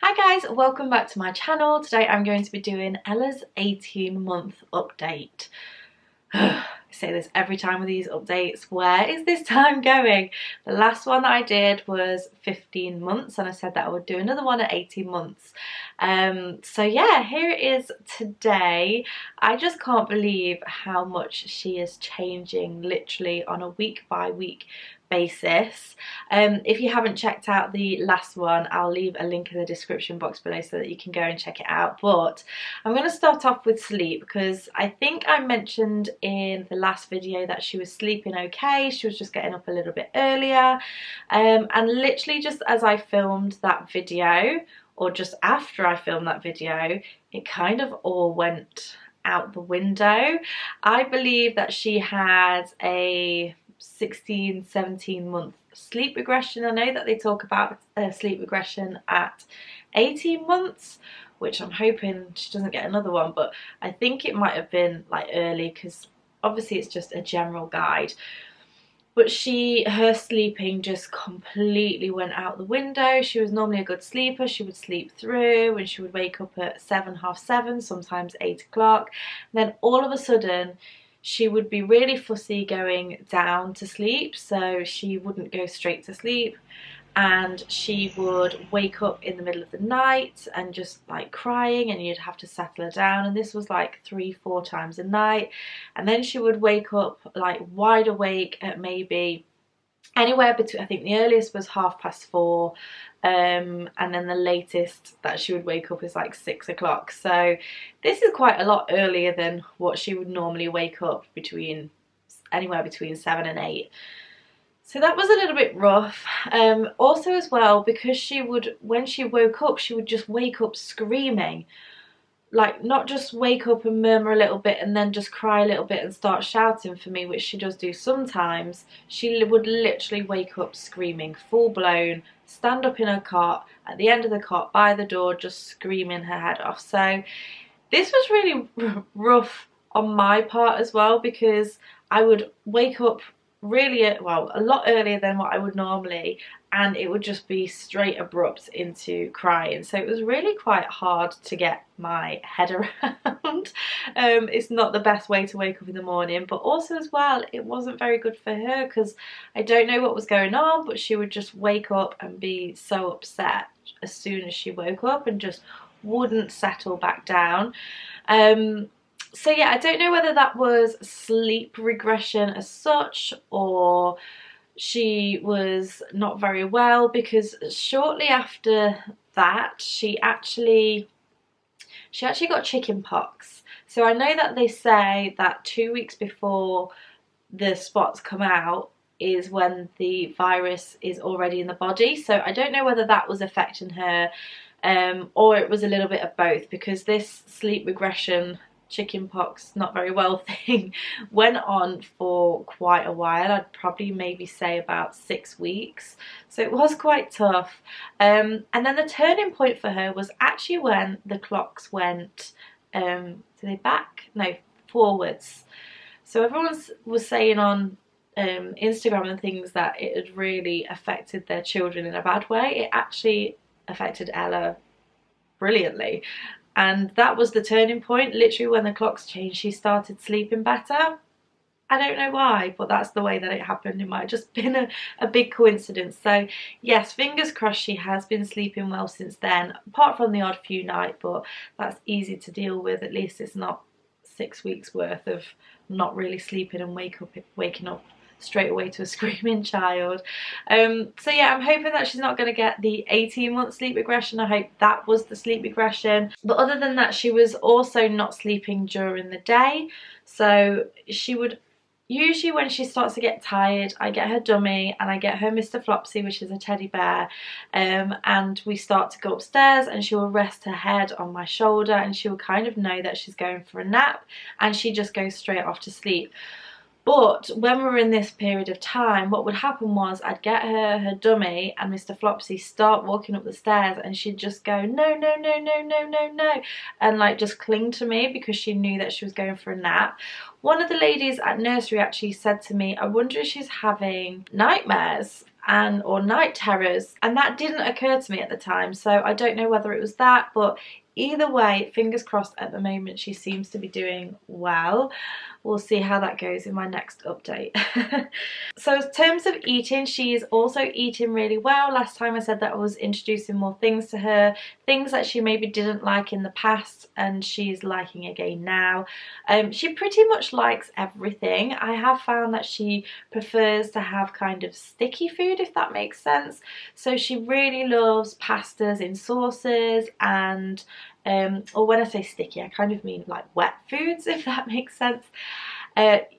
Hi guys, welcome back to my channel. Today I'm going to be doing Ella's 18-month update. I say this every time with these updates. Where is this time going? The last one that I did was 15 months and I said that I would do another one at 18 months. So yeah, here it is today. I just can't believe how much she is changing literally on a week by week basis. If you haven't checked out the last one, I'll leave a link in the description box below so that you can go and check it out. But I'm going to start off with sleep because I think I mentioned in the last video that she was sleeping okay. She was just getting up a little bit earlier, and literally just as I filmed that video, or just after I filmed that video, it kind of all went out the window. I believe that she had a 16-17 month sleep regression. I know that they talk about sleep regression at 18 months, which I'm hoping she doesn't get another one, but I think it might have been like early because obviously it's just a general guide. But her sleeping just completely went out the window. She was normally a good sleeper. She would sleep through and she would wake up at 7, half 7, sometimes 8 o'clock. Then all of a sudden she would be really fussy going down to sleep, so she wouldn't go straight to sleep, and she would wake up in the middle of the night and just like crying, and you'd have to settle her down, and this was like 3-4 times a night. And then she would wake up like wide awake at maybe anywhere between, I think the earliest was 4:30, and then the latest that she would wake up is like 6 o'clock. So this is quite a lot earlier than what she would normally wake up, anywhere between 7 and 8. So that was a little bit rough. Also as well, because when she woke up, she would just wake up screaming. Like, not just wake up and murmur a little bit and then just cry a little bit and start shouting for me, which she does do sometimes. She would literally wake up screaming, full blown, stand up in her cot, at the end of the cot, by the door, just screaming her head off. So this was really rough on my part as well, because I would wake up really, well, a lot earlier than what I would normally, and it would just be straight abrupt into crying. So it was really quite hard to get my head around. It's not the best way to wake up in the morning, but also as well, it wasn't very good for her because I don't know what was going on, but she would just wake up and be so upset as soon as she woke up and just wouldn't settle back down. So yeah, I don't know whether that was sleep regression as such, or she was not very well, because shortly after that she actually got chickenpox. So I know that they say that 2 weeks before the spots come out is when the virus is already in the body. So I don't know whether that was affecting her, or it was a little bit of both, because this sleep regression, chickenpox, not very well thing went on for quite a while. I'd probably maybe say about 6 weeks, so it was quite tough. And then the turning point for her was actually when the clocks went forwards. So everyone was saying on Instagram and things that it had really affected their children in a bad way. It actually affected Ella brilliantly. And that was the turning point. Literally when the clocks changed, she started sleeping better. I don't know why, but that's the way that it happened. It might have just been a big coincidence. So yes, fingers crossed she has been sleeping well since then, apart from the odd few nights, but that's easy to deal with. At least it's not 6 weeks worth of not really sleeping and waking up straight away to a screaming child. So yeah, I'm hoping that she's not going to get the 18-month sleep regression. I hope that was the sleep regression. But other than that, she was also not sleeping during the day. So she would usually, when she starts to get tired, I get her dummy and I get her Mr. Flopsy, which is a teddy bear, and we start to go upstairs, and she will rest her head on my shoulder and she will kind of know that she's going for a nap, and she just goes straight off to sleep. But when we were in this period of time, what would happen was I'd get her dummy and Mr. Flopsy start walking up the stairs, and she'd just go, no, no, no, no, no, no, no, and like just cling to me because she knew that she was going for a nap. One of the ladies at nursery actually said to me, I wonder if she's having nightmares. and or night terrors, and that didn't occur to me at the time, so I don't know whether it was that, but either way, fingers crossed, at the moment she seems to be doing well. We'll see how that goes in my next update. So in terms of eating, she's also eating really well. Last time I said that I was introducing more things to her, things that she maybe didn't like in the past and she's liking again now. She pretty much likes everything. I have found that she prefers to have kind of sticky food, if that makes sense. So she really loves pastas in sauces, and or when I say sticky, I kind of mean like wet foods, if that makes sense.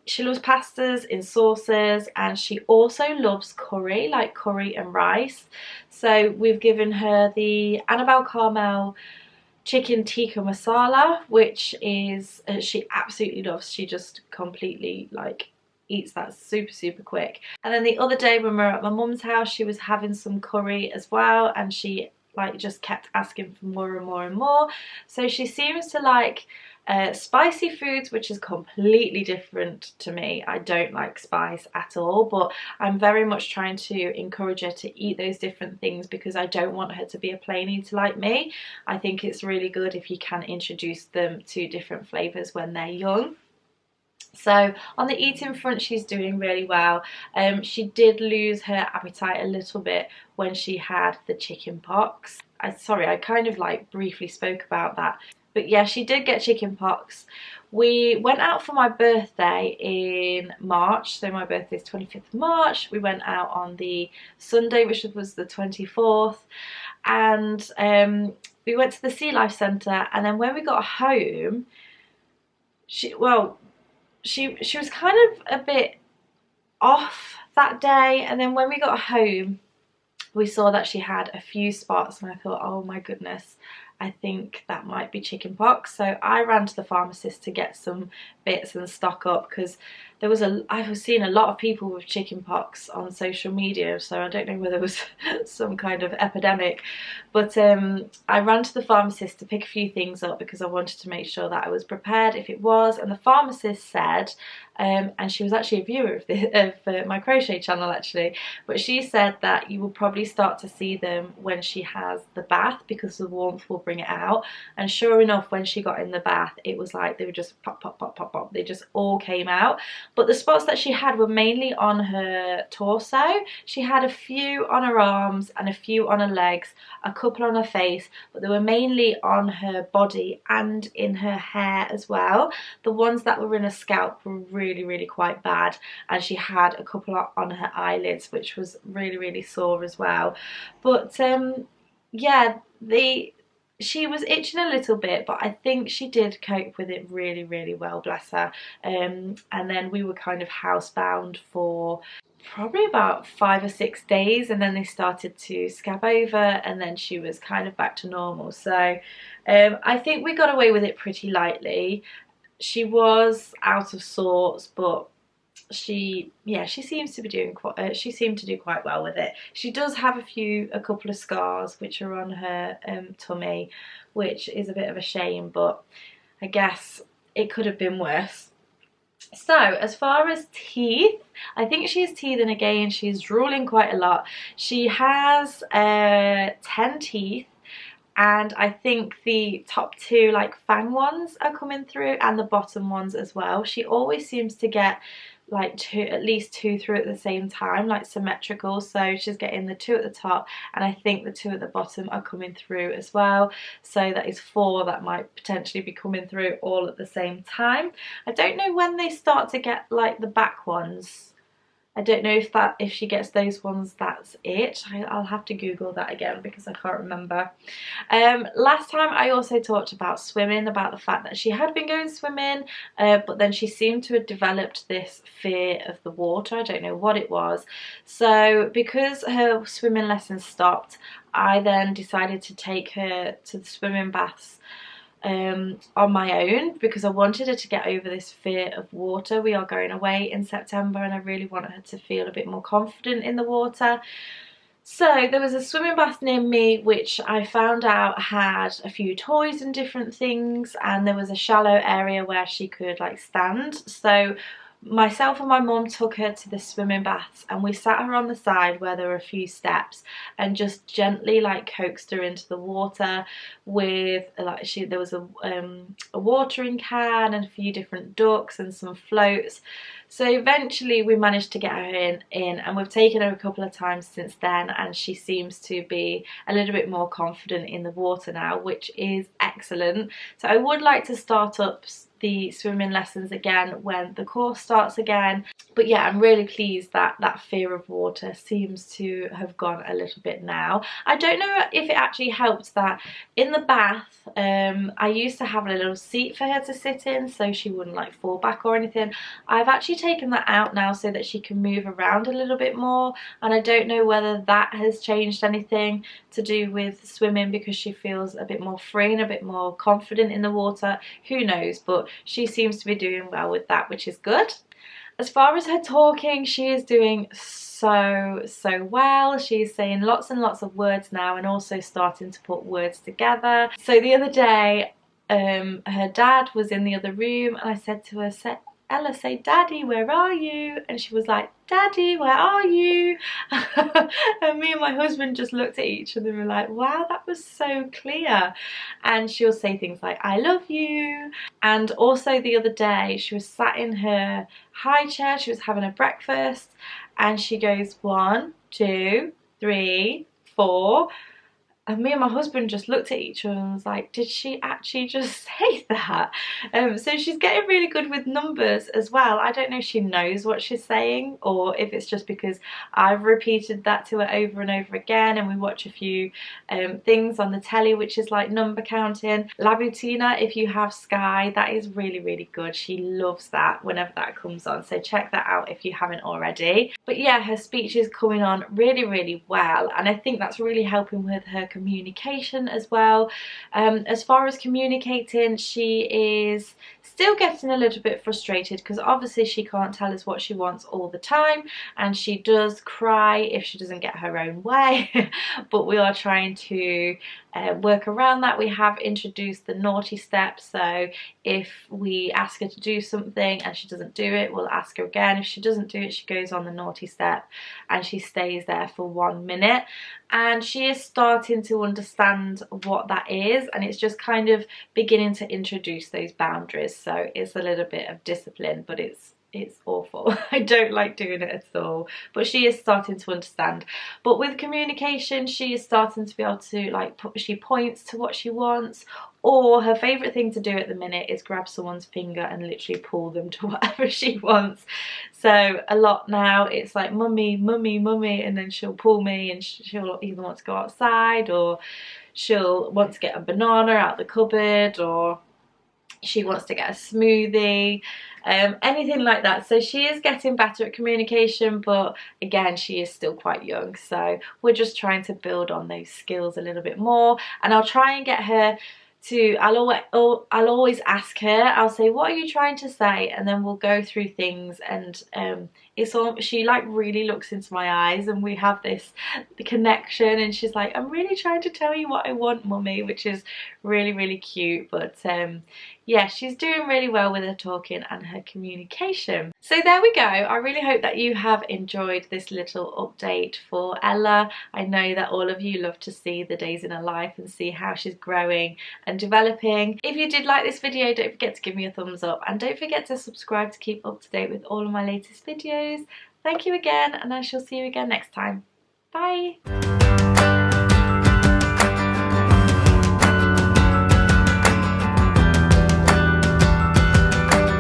She loves pastas in sauces, and she also loves curry, like curry and rice. So we've given her the Annabelle Carmel chicken tikka masala, which is she absolutely loves. She just completely like eats that super quick. And then the other day when we were at my mum's house, she was having some curry as well, and she like just kept asking for more and more and more. So she seems to like spicy foods, which is completely different to me. I don't like spice at all, but I'm very much trying to encourage her to eat those different things because I don't want her to be a plain eater like me. I think it's really good if you can introduce them to different flavours when they're young. So on the eating front, she's doing really well. She did lose her appetite a little bit when she had the chicken pox. Sorry, I kind of like briefly spoke about that. But yeah, she did get chicken pox. We went out for my birthday in March. So my birthday is 25th of March. We went out on the Sunday, which was the 24th. And we went to the Sea Life Centre. And then when we got home, she was kind of a bit off that day, and then when we got home we saw that she had a few spots, and I thought, oh my goodness, I think that might be chickenpox. So I ran to the pharmacist to get some bits and stock up, because I was seeing a lot of people with chickenpox on social media, so I don't know whether it was some kind of epidemic. But I ran to the pharmacist to pick a few things up because I wanted to make sure that I was prepared if it was. And the pharmacist said, and she was actually a viewer of my crochet channel actually, but she said that you will probably start to see them when she has the bath, because the warmth will bring it out. And sure enough, when she got in the bath, it was like they were just pop pop pop pop pop, they just all came out. But the spots that she had were mainly on her torso. She had a few on her arms and a few on her legs, a couple on her face, but they were mainly on her body and in her hair as well. The ones that were in her scalp were really quite bad, and she had a couple on her eyelids, which was really sore as well. But yeah, she was itching a little bit, but I think she did cope with it really well, bless her. And then we were kind of housebound for probably about 5 or 6 days, and then they started to scab over, and then she was kind of back to normal. So I think we got away with it pretty lightly. She was out of sorts, but she seems to be doing quite she seemed to do quite well with it. She does have a couple of scars which are on her tummy, which is a bit of a shame, but I guess it could have been worse. So as far as teeth, I think she's teething again. She's drooling quite a lot. She has 10 teeth, and I think the top 2 like fang ones are coming through, and the bottom ones as well. She always seems to get like at least 2 through at the same time, like symmetrical. So she's getting the 2 at the top, and I think the 2 at the bottom are coming through as well. So that is 4 that might potentially be coming through all at the same time. I don't know when they start to get like the back ones. I don't know if she gets those ones, that's it. I'll have to Google that again because I can't remember. Last time I also talked about swimming, about the fact that she had been going swimming, but then she seemed to have developed this fear of the water. I don't know what it was. So because her swimming lessons stopped, I then decided to take her to the swimming baths on my own, because I wanted her to get over this fear of water. We are going away in September, and I really wanted her to feel a bit more confident in the water. So there was a swimming bath near me which I found out had a few toys and different things, and there was a shallow area where she could like stand. So myself and my mum took her to the swimming baths, and we sat her on the side where there were a few steps and just gently like coaxed her into the water with like there was a watering can and a few different ducks and some floats. So eventually we managed to get her in, and we've taken her a couple of times since then, and she seems to be a little bit more confident in the water now, which is excellent. So I would like to start up the swimming lessons again when the course starts again. But yeah, I'm really pleased that that fear of water seems to have gone a little bit now. I don't know if it actually helped that in the bath I used to have a little seat for her to sit in so she wouldn't like fall back or anything. I've actually taken that out now so that she can move around a little bit more, and I don't know whether that has changed anything to do with swimming because she feels a bit more free and a bit more confident in the water. Who knows, but she seems to be doing well with that, which is good. As far as her talking, she is doing so well. She's saying lots and lots of words now and also starting to put words together. So the other day her dad was in the other room, and I said to her, Ella, say daddy, where are you? And she was like, daddy, where are you? And me and my husband just looked at each other and were like, wow, that was so clear. And she'll say things like, I love you. And also the other day she was sat in her high chair, she was having a breakfast, and she goes 1, 2, 3, 4. And me and my husband just looked at each other and was like, did she actually just say that? So she's getting really good with numbers as well. I don't know if she knows what she's saying or if it's just because I've repeated that to her over and over again, and we watch a few things on the telly which is like number counting. La Butina, if you have Sky, that is really good. She loves that whenever that comes on, so check that out if you haven't already. But yeah, her speech is coming on really well, and I think that's really helping with her communication as well. As far as communicating, she is still getting a little bit frustrated because obviously she can't tell us what she wants all the time, and she does cry if she doesn't get her own way. But we are trying to work around that. We have introduced the naughty step, so if we ask her to do something and she doesn't do it, we'll ask her again. If she doesn't do it, she goes on the naughty step and she stays there for 1 minute, and she is starting to understand what that is, and it's just kind of beginning to introduce those boundaries. So it's a little bit of discipline, but it's awful. I don't like doing it at all, but she is starting to understand. But with communication, she is starting to be able to like she points to what she wants, or her favourite thing to do at the minute is grab someone's finger and literally pull them to whatever she wants. So a lot now it's like mummy, mummy, mummy, and then she'll pull me, and she'll either want to go outside, or she'll want to get a banana out the cupboard, or she wants to get a smoothie, anything like that. So she is getting better at communication, but again, she is still quite young, so we're just trying to build on those skills a little bit more. And I'll try and get her to, I'll always ask her, I'll say, what are you trying to say? And then we'll go through things, and it's all, she like really looks into my eyes and we have this connection, and she's like, I'm really trying to tell you what I want, mummy, which is really cute. But yeah, she's doing really well with her talking and her communication. So there we go. I really hope that you have enjoyed this little update for Ella. I know that all of you love to see the days in her life and see how she's growing and developing. If you did like this video, don't forget to give me a thumbs up, and don't forget to subscribe to keep up to date with all of my latest videos. Thank you again, and I shall see you again next time. Bye!